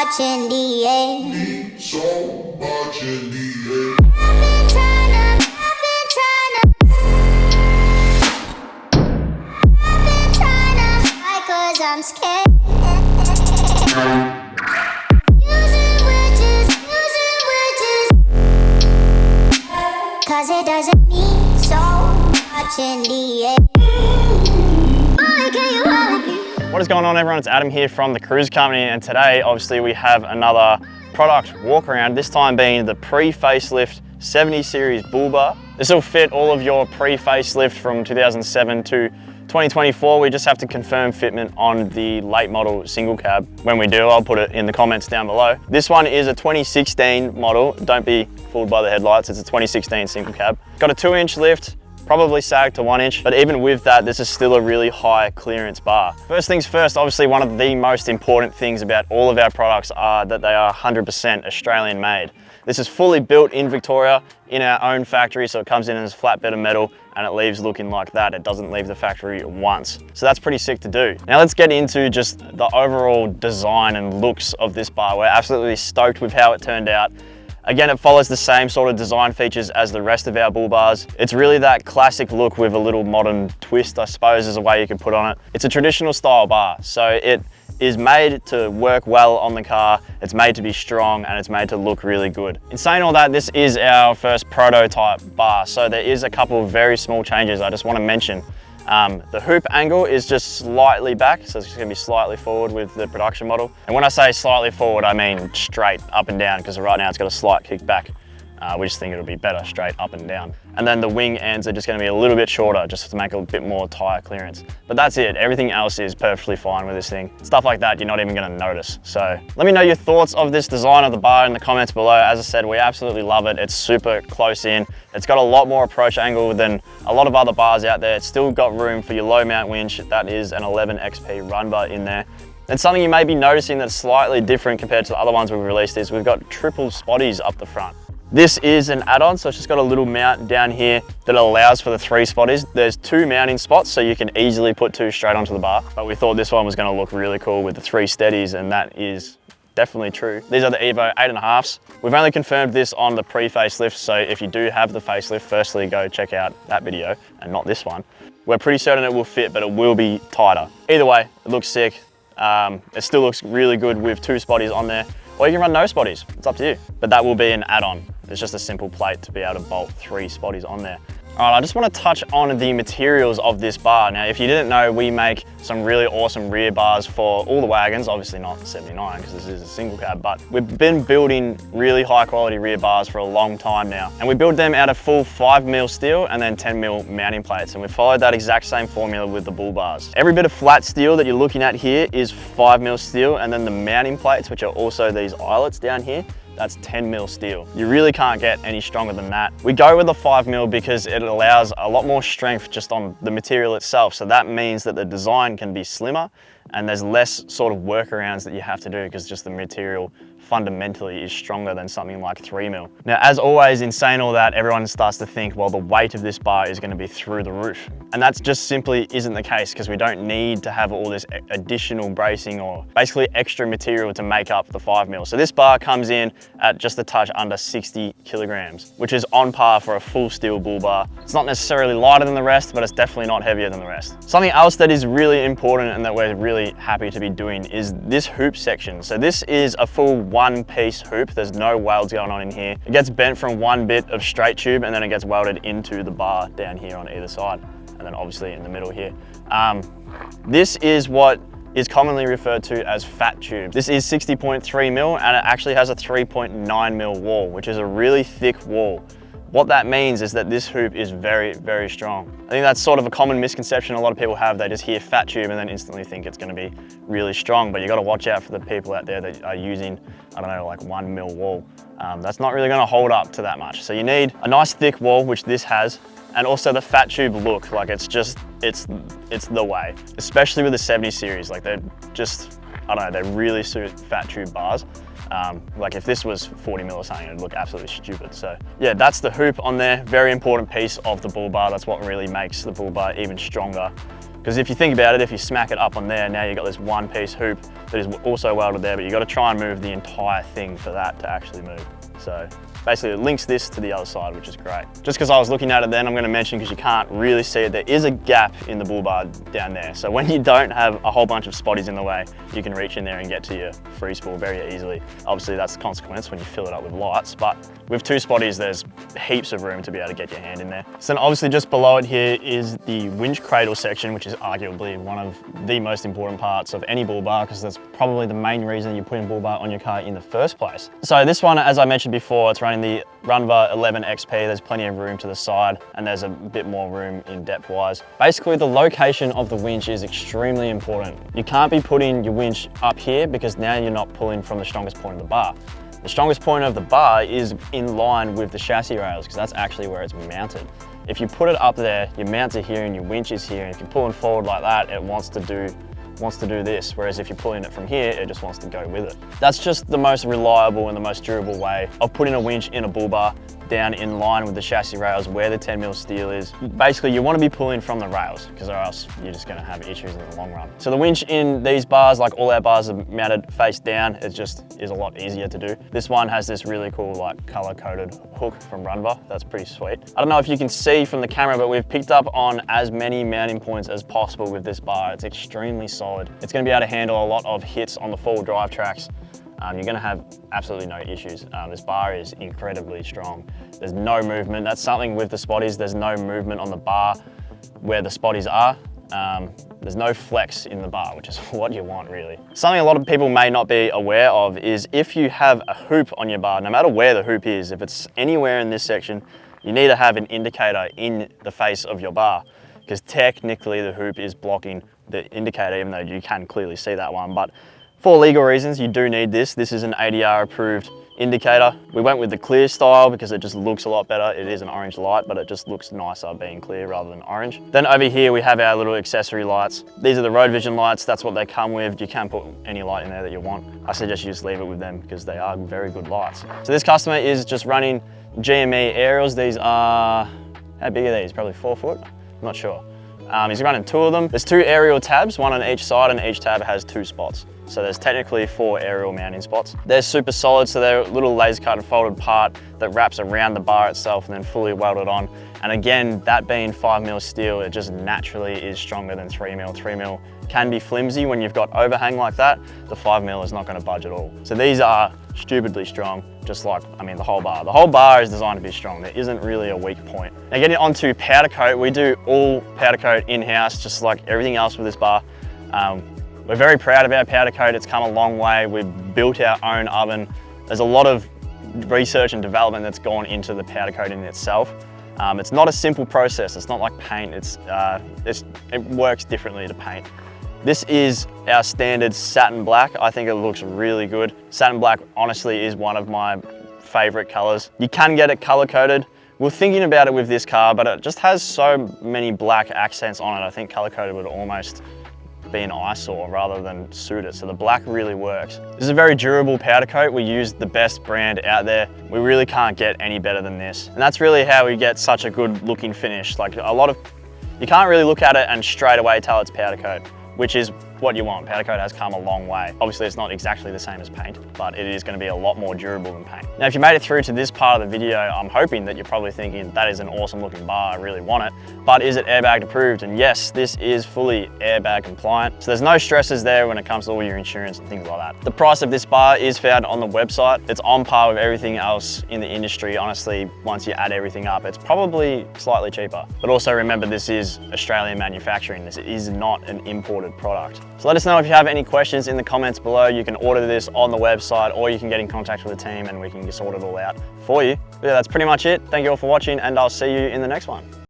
much in the air. Need so much in the air. I've been tryna, why? 'Cause I'm scared. Using witches, 'cause it doesn't mean so much in the air. Boy, can you hold me? What is going on, everyone? It's Adam here from the Cruise Company, and today obviously we have another product walk around, this time being the pre-facelift 70 Series Bull Bar. This will fit all of your pre-facelift from 2007 to 2024. We just have to confirm fitment on the late model single cab. When we do, I'll put it in the comments down below. This one is a 2016 model. Don't be fooled by the headlights. It's a 2016 single cab. Got a 2-inch lift, probably sagged to 1 inch, but even with that, this is still a really high clearance bar. First things first, obviously one of the most important things about all of our products are that they are 100% Australian made. This is fully built in Victoria in our own factory, so it comes in as a flat bed of metal and it leaves looking like that. It doesn't leave the factory once. So that's pretty sick to do. Now let's get into just the overall design and looks of this bar. We're absolutely stoked with how it turned out. Again, it follows the same sort of design features as the rest of our bull bars. It's really that classic look with a little modern twist, I suppose, is a way you could put on it. It's a traditional style bar, so it is made to work well on the car, it's made to be strong, and it's made to look really good. In saying all that, this is our first prototype bar, so there is a couple of very small changes I just want to mention. The hoop angle is just slightly back, so it's just gonna be slightly forward with the production model. And when I say slightly forward, I mean straight up and down, because right now it's got a slight kick back. We just think it'll be better straight up and down. And then the wing ends are just gonna be a little bit shorter, just to make a bit more tire clearance. But that's it, everything else is perfectly fine with this thing. Stuff like that, you're not even gonna notice. So let me know your thoughts of this design of the bar in the comments below. As I said, we absolutely love it. It's super close in. It's got a lot more approach angle than a lot of other bars out there. It's still got room for your low mount winch. That is an 11 XP run bar in there. And something you may be noticing that's slightly different compared to the other ones we've released is we've got triple spotties up the front. This is an add-on, so it's just got a little mount down here that allows for the 3 spotties. There's 2 mounting spots, so you can easily put 2 straight onto the bar. But we thought this one was gonna look really cool with the 3 steadies, and that is definitely true. These are the Evo 8.5s. We've only confirmed this on the pre-facelift, so if you do have the facelift, firstly go check out that video and not this one. We're pretty certain it will fit, but it will be tighter. Either way, it looks sick. It still looks really good with 2 spotties on there. Or you can run no spotties, it's up to you. But that will be an add-on. It's just a simple plate to be able to bolt 3 spotties on there. All right, I just want to touch on the materials of this bar. Now, if you didn't know, we make some really awesome rear bars for all the wagons, obviously not the 79 because this is a single cab, but we've been building really high quality rear bars for a long time now. And we build them out of full 5mm steel and then 10mm mounting plates. And we followed that exact same formula with the bull bars. Every bit of flat steel that you're looking at here is 5mm steel, and then the mounting plates, which are also these eyelets down here, that's 10mm steel. You really can't get any stronger than that. We go with the 5mm because it allows a lot more strength just on the material itself. So that means that the design can be slimmer and there's less sort of workarounds that you have to do because just the material fundamentally is stronger than something like 3mm. Now, as always, in saying all that, everyone starts to think, well, the weight of this bar is going to be through the roof. And that just simply isn't the case because we don't need to have all this additional bracing or basically extra material to make up the 5mm. So this bar comes in at just a touch under 60 kilograms, which is on par for a full steel bull bar. It's not necessarily lighter than the rest, but it's definitely not heavier than the rest. Something else that is really important and that we're really happy to be doing is this hoop section. So this is a full 1-piece hoop. There's no welds going on in here. It gets bent from 1 bit of straight tube and then it gets welded into the bar down here on either side. And then obviously in the middle here. This is what is commonly referred to as fat tube. This is 60.3mm and it actually has a 3.9mm wall, which is a really thick wall. What that means is that this hoop is very, very strong. I think that's sort of a common misconception a lot of people have. They just hear fat tube and then instantly think it's gonna be really strong, but you gotta watch out for the people out there that are using, I don't know, like 1mm wall. That's not really gonna hold up to that much. So you need a nice thick wall, which this has, and also the fat tube look, like it's the way, especially with the 70 series. Like they're just, I don't know, they really suit fat tube bars. Like if this was 40mm or something, it'd look absolutely stupid. So yeah, that's the hoop on there. Very important piece of the bull bar. That's what really makes the bull bar even stronger. Because if you think about it, if you smack it up on there, now you've got this one piece hoop that is also welded there, but you've got to try and move the entire thing for that to actually move. So basically it links this to the other side, which is great. Just because I was looking at it then, I'm going to mention, because you can't really see it, there is a gap in the bull bar down there. So when you don't have a whole bunch of spotties in the way, you can reach in there and get to your free spool very easily. Obviously that's the consequence when you fill it up with lights, but with 2 spotties, there's heaps of room to be able to get your hand in there. So then obviously just below it here is the winch cradle section, which is arguably one of the most important parts of any bull bar, because that's probably the main reason you're putting bull bar on your car in the first place. So this one, as I mentioned before, it's running the Runva 11 XP. There's plenty of room to the side, and there's a bit more room in depth wise. Basically, the location of the winch is extremely important. You can't be putting your winch up here, because now you're not pulling from the strongest point of the bar. The strongest point of the bar is in line with the chassis rails, because that's actually where it's mounted. If you put it up there, your mounts are here and your winch is here, and if you're pulling forward like that, it wants to do this, whereas if you're pulling it from here, it just wants to go with it. That's just the most reliable and the most durable way of putting a winch in a bull bar down in line with the chassis rails where the 10mm steel is. Basically, you want to be pulling from the rails, because or else you're just going to have issues in the long run. So the winch in these bars, like all our bars, are mounted face down. It just is a lot easier to do. This one has this really cool like color-coded hook from Runva. That's pretty sweet. I don't know if you can see from the camera, but we've picked up on as many mounting points as possible with this bar. It's extremely solid. It's going to be able to handle a lot of hits on the four-wheel drive tracks. You're going to have absolutely no issues. This bar is incredibly strong. There's no movement. That's something with the spotties. There's no movement on the bar where the spotties are. There's no flex in the bar, which is what you want really. Something a lot of people may not be aware of is if you have a hoop on your bar, no matter where the hoop is, if it's anywhere in this section, you need to have an indicator in the face of your bar, because technically the hoop is blocking the indicator, even though you can clearly see that one. But for legal reasons, you do need this. This is an ADR approved indicator. We went with the clear style because it just looks a lot better. It is an orange light, but it just looks nicer being clear rather than orange. Then over here, we have our little accessory lights. These are the road vision lights. That's what they come with. You can put any light in there that you want. I suggest you just leave it with them because they are very good lights. So this customer is just running GME aerials. These are, how big are these? Probably 4 foot? I'm not sure. He's running 2 of them. There's 2 aerial tabs, one on each side, and each tab has 2 spots. So there's technically 4 aerial mounting spots. They're super solid, so they're a little laser cut and folded part that wraps around the bar itself and then fully welded on. And again, that being 5mm steel, it just naturally is stronger than 3mm. 3mm can be flimsy when you've got overhang like that. The 5mm is not going to budge at all. So these are stupidly strong, just like, I mean, the whole bar. The whole bar is designed to be strong. There isn't really a weak point. Now getting onto powder coat, we do all powder coat in-house, just like everything else with this bar. We're very proud of our powder coat. It's come a long way. We've built our own oven. There's a lot of research and development that's gone into the powder coating itself. It's not a simple process. It's not like paint. It works differently to paint. This is our standard satin black. I think it looks really good. Satin black honestly is one of my favorite colors. You can get it color coded. We're thinking about it with this car, but it just has so many black accents on it. I think color coded would almost be an eyesore rather than suit it. So the black really works. This is a very durable powder coat. We use the best brand out there. We really can't get any better than this. And that's really how we get such a good looking finish. Like you can't really look at it and straight away tell it's powder coat, which is what you want. Powder coat has come a long way. Obviously it's not exactly the same as paint, but it is going to be a lot more durable than paint. Now if you made it through to this part of the video, I'm hoping that you're probably thinking that is an awesome looking bar, I really want it, but is it airbag approved? And yes, this is fully airbag compliant. So there's no stresses there when it comes to all your insurance and things like that. The price of this bar is found on the website. It's on par with everything else in the industry. Honestly, once you add everything up, it's probably slightly cheaper. But also remember, this is Australian manufacturing. This is not an imported product. So let us know if you have any questions in the comments below. You can order this on the website, or you can get in contact with the team and we can sort it all out for you. But yeah, that's pretty much it. Thank you all for watching, and I'll see you in the next one.